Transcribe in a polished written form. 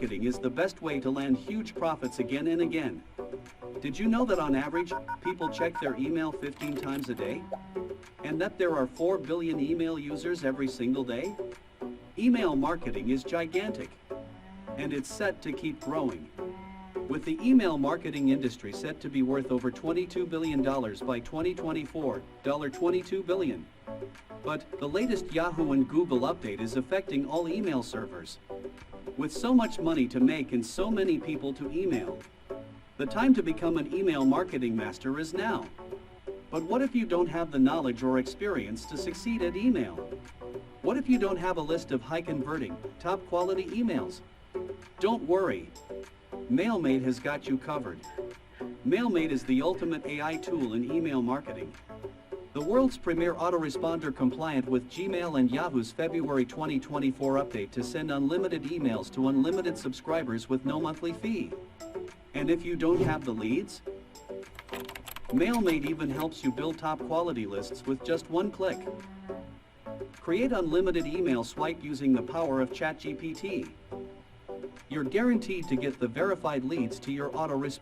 marketing is the best way to land huge profits again and again. Did you know that on average, people check their email 15 times a day? And that there are 4 billion email users every single day? Email marketing is gigantic. And it's set to keep growing. With the email marketing industry set to be worth over $22 billion by 2024, $22 billion. But the latest Yahoo and Google update is affecting all email servers. With so much money to make and so many people to email, the time to become an email marketing master is now. But what if you don't have the knowledge or experience to succeed at email? What if you don't have a list of high-converting, top-quality emails? Don't worry. MailMate has got you covered. MailMate is the ultimate AI tool in email marketing. The world's premier autoresponder compliant with Gmail and Yahoo's February 2024 update to send unlimited emails to unlimited subscribers with no monthly fee. And if you don't have the leads? MailMate even helps you build top quality lists with just one click. Create unlimited email swipe using the power of ChatGPT. You're guaranteed to get the verified leads to your autoresponder.